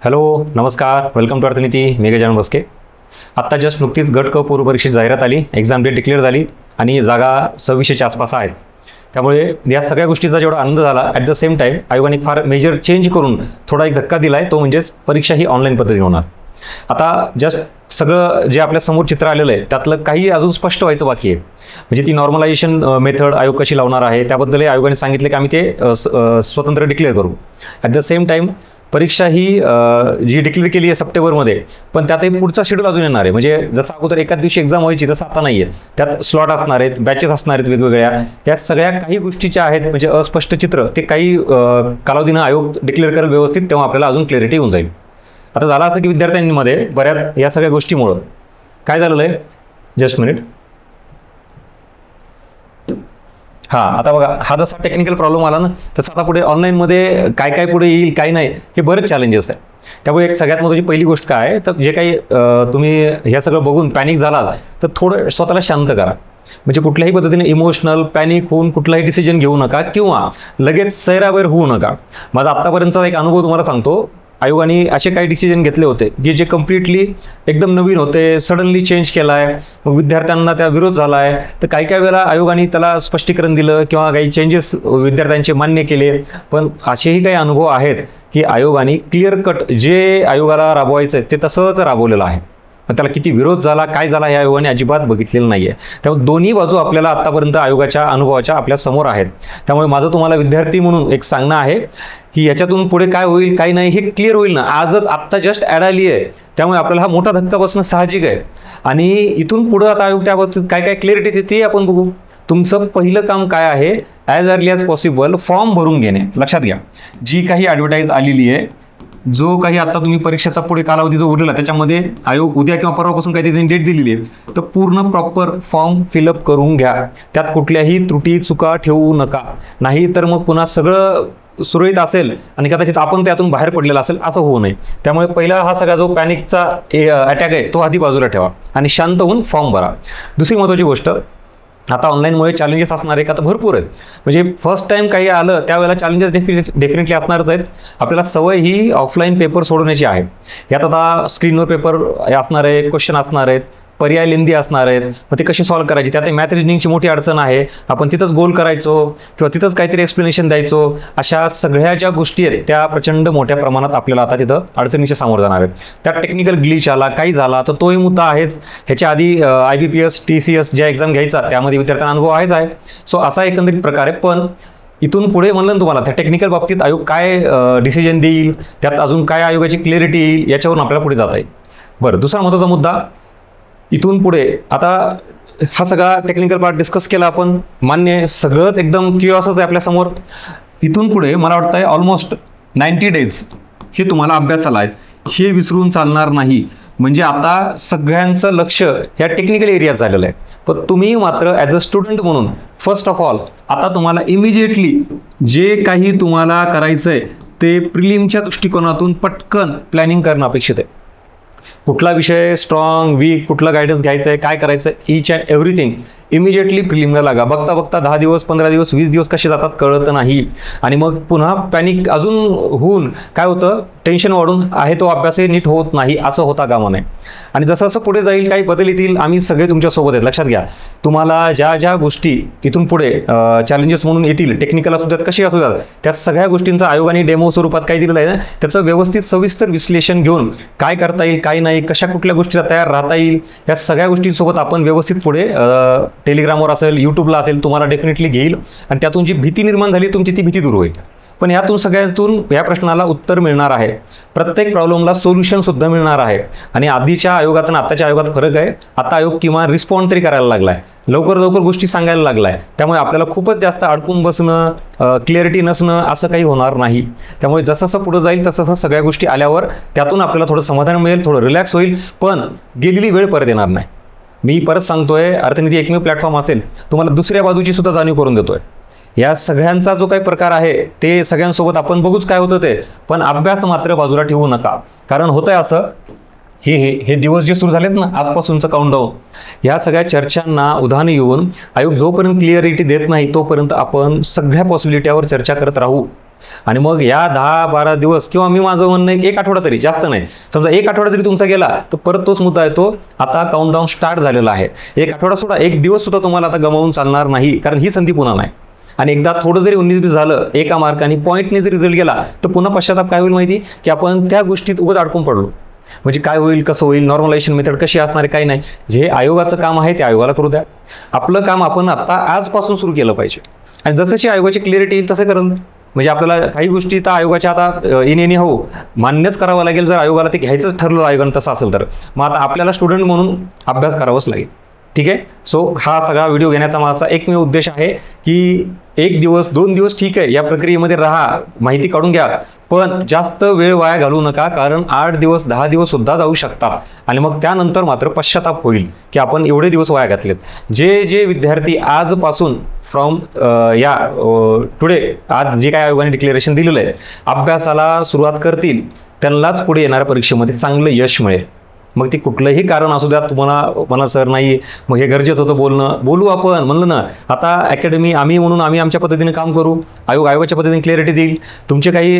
Hello नमस्कार, welcome to अर्थनीती. मी गजानन बस्के. आत्ता just नुकतीच गट क पूर्व परीक्षेची जाहिरात आली, एक्झाम डेट डिक्लेअर झाली आणि जागा 2600च्या आसपास आहेत. त्यामुळे या सगळ्या गोष्टीचा जेवढा आनंद झाला, ॲट द सेम टाईम आयोगाने फार मेजर चेंज करून थोडा एक धक्का दिला आहे. तो म्हणजेच परीक्षा ही ऑनलाईन पद्धतीने होणार. आता जस्ट सगळं जे आपल्या समोर चित्र आलेलं आहे त्यातलं काही अजून स्पष्ट व्हायचं बाकी आहे. म्हणजे ती नॉर्मलायझेशन मेथड आयोग कशी लावणार आहे त्याबद्दल आयोगाने सांगितले की आम्ही ते स्वतंत्र डिक्लेअर करू. ॲट द सेम टाईम परीक्षा ही जी डिक्लेअर केली आहे सप्टेंबरमध्ये, पण त्यातही पुढचा शेड्यूल अजून येणार आहे. म्हणजे जसं अगोदर एकाच दिवशी एक्झाम व्हायची तसं आता नाही आहे. त्यात स्लॉट असणार आहेत, बॅचेस असणार आहेत वेगवेगळ्या. या सगळ्या काही गोष्टीच्या आहेत म्हणजे अस्पष्ट चित्र ते काही कालावधीनं आयोग डिक्लेअर करेल व्यवस्थित, तेव्हा आपल्याला अजून क्लॅरिटी येऊन जाईल. आता झालं असं की विद्यार्थ्यांमध्ये बऱ्याच या सगळ्या गोष्टीमुळं काय झालेलं आहे, जस्ट मिनिट. हां, आता बघा, हा जसा टेक्निकल प्रॉब्लेम आला ना, तसं आता पुढे ऑनलाईनमध्ये काय काय पुढे येईल काय नाही हे बरेच चॅलेंजेस आहे. त्यामुळे एक सगळ्यात महत्त्वाची पहिली गोष्ट काय आहे, तर जे काही तुम्ही हे सगळं बघून पॅनिक झाला तर थोडं स्वतःला शांत करा. म्हणजे कुठल्याही पद्धतीने इमोशनल पॅनिक होऊन कुठलाही डिसिजन घेऊ नका किंवा लगेच सैरावैर होऊ नका. माझा आत्तापर्यंतचा एक अनुभव तुम्हाला सांगतो. आयोगाने असे काही डिसिजन घेतले होते की जे कम्प्लिटली एकदम नवीन होते, सडनली चेंज केला आहे, मग विद्यार्थ्यांना त्या विरोध झाला आहे. तर काही काही वेळेला आयोगाने त्याला स्पष्टीकरण दिलं किंवा काही चेंजेस विद्यार्थ्यांचे मान्य केले. पण असेही काही अनुभव आहेत की आयोगाने क्लिअर कट जे आयोगाला राबवायचं आहे ते तसंच राबवलेलं आहे. पण त्याला किती विरोध झाला काय झाला या आयोगाने अजिबात बघितलेलं नाही आहे. त्यामुळे दोन्ही बाजू आपल्याला आत्तापर्यंत आयोगाच्या अनुभवाच्या आपल्या समोर आहेत. त्यामुळे माझं तुम्हाला विद्यार्थी म्हणून एक सांगणं आहे की याच्यातून पुढे काय होईल काय नाही हे क्लिअर होईल ना. आजच आत्ता जस्ट ॲड आली आहे, त्यामुळे आपल्याला हा मोठा धक्का बसणं साहजिक आहे. आणि इथून पुढं आता आयोग त्याबाबतीत काय काय क्लिअरिटी देते आपण बघू. तुमचं पहिलं काम काय आहे, as early as possible form भरून घेणे. लक्षात घ्या, जी काही ॲडव्हर्टाईज आलेली आहे, जो काही आता तुम्ही परीक्षेचा पुढे कालावधी जो उरलेला त्याच्यामध्ये आयोग उद्या किंवा परवापासून काही त्यांनी डेट दिलेली आहे, तर पूर्ण प्रॉपर फॉर्म फिलअप करून घ्या. त्यात कुठल्याही त्रुटी चुका ठेवू नका. नाही तर मग पुन्हा सगळं सुरळीत असेल आणि कदाचित आपण त्यातून बाहेर पडलेला असेल असं होऊ नये. त्यामुळे पहिला हा सगळा जो पॅनिकचा अटॅक आहे तो आधी बाजूला ठेवा आणि शांत होऊन फॉर्म भरा. दुसरी महत्त्वाची गोष्ट, आता ऑनलाईनमुळे चॅलेंजेस असणार आहे का, तर भरपूर आहेत. म्हणजे फर्स्ट टाईम काही आलं त्यावेळेला चॅलेंजेस डेफिनेटली असणारच आहेत. आपल्याला सवय ही ऑफलाईन पेपर सोडवण्याची आहे. यात आता स्क्रीनवर पेपर असणार आहे, क्वेश्चन असणार आहेत, पर्याय लेंदी असणार आहेत. मग ते कशी सॉल्व्ह करायची, त्यात मॅथ रिजनिंगची मोठी अडचण आहे. आपण तिथंच गोल करायचो किंवा तिथंच काहीतरी एक्सप्लेनेशन द्यायचो. अशा सगळ्या ज्या गोष्टी आहेत त्या प्रचंड मोठ्या प्रमाणात आपल्याला आता तिथं अडचणीच्या समोर जाणार आहेत. त्यात टेक्निकल ग्लिच आला काही झाला तर तोही मुद्दा आहेच. ह्याच्या आधी IBPS TCS ज्या एक्झाम घ्यायचा त्यामध्ये विद्यार्थ्यांना अनुभव आहेच आहे. सो असा एकंदरीत प्रकार आहे. पण इथून पुढे म्हणलं तुम्हाला त्या टेक्निकल बाबतीत आयोग काय डिसिजन देईल, त्यात अजून काय आयोगाची क्लिअरिटी येईल, याच्यावरून आपल्याला पुढे जाता येईल. बरं, दुसरा महत्त्वाचा मुद्दा, इथून पुढे आता हा सगळा टेक्निकल पार्ट डिस्कस केला आपण, मान्य सगळंच एकदम क्लिअरच आहे आपल्यासमोर. इथून पुढे मला वाटतं आहे ऑलमोस्ट 90 डेज हे तुम्हाला अभ्यासाला आहेत, हे विसरून चालणार नाही. म्हणजे आता सगळ्यांचं लक्ष ह्या टेक्निकल एरियात झालेलं आहे. पण तुम्ही मात्र ॲज अ स्टुडंट म्हणून फर्स्ट ऑफ ऑल आता तुम्हाला इमिजिएटली जे काही तुम्हाला करायचं आहे ते प्रिलिमच्या दृष्टिकोनातून पटकन प्लॅनिंग करणं अपेक्षित आहे. कुठला विषय स्ट्रॉंग वीक, कुठला गायडन्स घ्यायचं आहे, काय करायचं आहे, ईच अँड एव्हरीथिंग इमिजिएटली प्रिलिमला लागा. बघता बघता 10 दिवस 15 दिवस 20 दिवस कसे जातात कळत नाही. आणि मग पुन्हा पॅनिक अजून होऊन काय होतं, टेन्शन वाढून आहे तो अभ्यासही नीट होत नाही, असं होता कामा नये. आणि जसं जसं पुढे जाईल काही बदल येतील, आम्ही सगळे तुमच्यासोबत आहेत. लक्षात घ्या, तुम्हाला ज्या ज्या गोष्टी इथून पुढे चॅलेंजेस म्हणून येतील, टेक्निकल असू द्यात कशी असू द्यात, त्या सगळ्या गोष्टींचा आयोगाने डेमो स्वरूपात काय दिलेलं आहे ना, त्याचं व्यवस्थित सविस्तर विश्लेषण घेऊन काय करता येईल काय नाही, कशा कुठल्या गोष्टीला तयार राहता येईल, या सगळ्या गोष्टींसोबत आपण व्यवस्थित पुढे टेलिग्रामवर असेल यूट्यूबला असेल तुम्हाला डेफिनेटली घेईल. आणि त्यातून जी भीती निर्माण झाली तुमची ती भीती दूर होईल. पण यातून सगळ्यातून या प्रश्नाला उत्तर मिळणार आहे, प्रत्येक प्रॉब्लेमला सोल्युशनसुद्धा मिळणार आहे. आणि आधीच्या आयोगात आणि आत्ताच्या आयोगात फरक आहे. आता आयोग किमान रिस्पॉन्ड तरी करायला लागला आहे, लवकर लवकर गोष्टी सांगायला लागला आहे. त्यामुळे आपल्याला खूपच जास्त अडकून बसणं, क्लिअरिटी नसणं असं काही होणार नाही. त्यामुळे जसं जसं पुढं जाईल तसं तसं सगळ्या गोष्टी आल्यावर त्यातून आपल्याला थोडं समाधान मिळेल, थोडं रिलॅक्स होईल. पण गेलेली वेळ परत येणार नाही. मी परत सांगतोय, अर्थनीती एकमेव प्लॅटफॉर्म असेल तुम्हाला दुसऱ्या बाजूची सुद्धा जाणीव करून देतोय. या सगळ्यांचा जो काही प्रकार आहे ते सगळ्यांसोबत आपण बघूच काय होतं ते. पण अभ्यास मात्र बाजूला ठेवू नका. कारण होतंय असं, हे दिवस जे सुरू झालेत ना आजपासूनचं काउंटडाऊन, ह्या सगळ्या चर्चांना उधाण येऊन आयोग जोपर्यंत क्लिअरिटी देत नाही तोपर्यंत आपण सगळ्या पॉसिबिलिटीवर चर्चा करत राहू. आणि मग या 10-12 दिवस किंवा मी माझं म्हणणं एक आठवडा तरी, जास्त नाही, समजा एक आठवडा तरी तुमचा गेला तर परत तोच मुद्दा येतो, आता काउंटडाऊन स्टार्ट झालेला आहे. एक आठवडा सुद्धा, एक दिवस सुद्धा तुम्हाला आता गमावून चालणार नाही, कारण ही संधी पुन्हा नाही. आणि एकदा थोडं जरी 19-20 झालं, एका मार्काने पॉईंटने जरी रिझल्ट गेला तर पुन्हा पश्चाताप काय होईल माहिती, की आपण त्या गोष्टीत उगाच अडकून पडलो. म्हणजे काय होईल, कसं होईल, नॉर्मलायझेशन मेथड कशी असणार आहे, काही नाही. जे आयोगाचं काम आहे ते आयोगाला करू द्या. आपलं काम आपण आता आजपासून सुरू केलं पाहिजे. आणि जसं आयोगाची क्लिअरिटी येईल तसं करेल. म्हणजे आपल्याला काही गोष्टी तर आयोगाच्या आता इन हो मान्यच करावं लागेल. जर आयोगाला ते घ्यायचंच ठरलं आयोगानं तसं असेल तर मग आता आपल्याला स्टुडंट म्हणून अभ्यास करावाच लागेल. ठीक आहे. सो हा सगळा व्हिडिओ घेण्याचा माझा एकमेव उद्देश आहे की 1 दिवस 2 दिवस ठीक आहे, या प्रक्रियेमध्ये राहा, माहिती काढून घ्या, पण जास्त वेळ वाया घालवू नका, कारण 8 दिवस 10 दिवस सुद्धा जाऊ शकतात. आणि मग त्यानंतर मात्र पश्चाताप होईल की आपण एवढे दिवस वाया घातलेत. जे विद्यार्थी आजपासून फ्रॉम टुडे, आज जे काय आयोगाने डिक्लेरेशन दिलेलं आहे, अभ्यासाला सुरुवात करतील, त्यांनाच पुढे येणाऱ्या परीक्षेमध्ये चांगलं यश मिळेल. मग ते कुठलंही कारण असू द्या, तुम्हाला सर नाही, मग हे गरजेचं होतं बोलू आपण म्हणलं ना. आता अकॅडमी आम्ही म्हणून आम्ही आमच्या पद्धतीने काम करू, आयोगाच्या पद्धतीने क्लिअरिटी देईल, तुमचे काही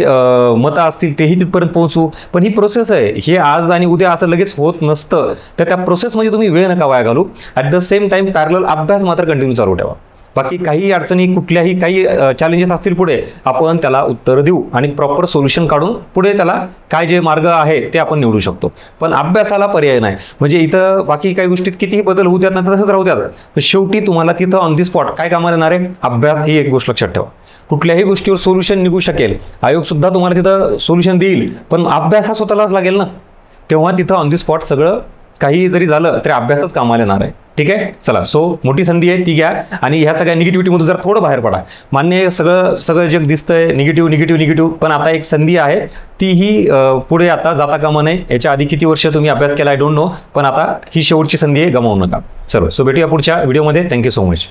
मतं असतील तेही तिथपर्यंत पोहोचू. पण ही प्रोसेस आहे, हे आज आणि उद्या असं लगेच होत नसतं. तर त्या प्रोसेसमध्ये तुम्ही वेळ नका वाया घालू. At the same time parallel अभ्यास मात्र कंटिन्यू चालू ठेवा. बाकी काही अडचणी, कुठल्याही काही चॅलेंजेस असतील पुढे, आपण त्याला उत्तर देऊ आणि प्रॉपर सोल्युशन काढून पुढे त्याला काय जे मार्ग आहे ते आपण निवडू शकतो. पण अभ्यासाला पर्याय नाही. म्हणजे इथं बाकी काही गोष्टीत कितीही बदल होऊ द्यात, नाही तसंच राहू द्यात, शेवटी तुम्हाला तिथं ऑन दी स्पॉट काय कामाला येणार आहे, अभ्यास. ही एक गोष्ट लक्षात ठेवा. कुठल्याही गोष्टीवर सोल्युशन निघू शकेल, आयोग सुद्धा तुम्हाला तिथं सोल्युशन देईल, पण अभ्यास हा स्वतःलाच लागेल ना. तेव्हा तिथं ऑन दी स्पॉट सगळं काही जरी झालं तरी अभ्यासच कामाला येणार आहे. ठीक आहे. चला, सो मोठी संधी आहे ती घ्या आणि ह्या सगळ्या निगेटिव्हिटीमधून जर थोडं बाहेर पडा. मान्य, सगळं जग दिसतंय निगेटिव्ह, पण आता एक संधी आहे, तीही पुढे आता जाता कामा नये. याच्या आधी किती वर्ष तुम्ही अभ्यास केला आय डोंट नो, पण आता ही शेवटची संधी आहे, गमावू नका. चलो, सो भेटूया पुढच्या व्हिडिओमध्ये. Thank you so much.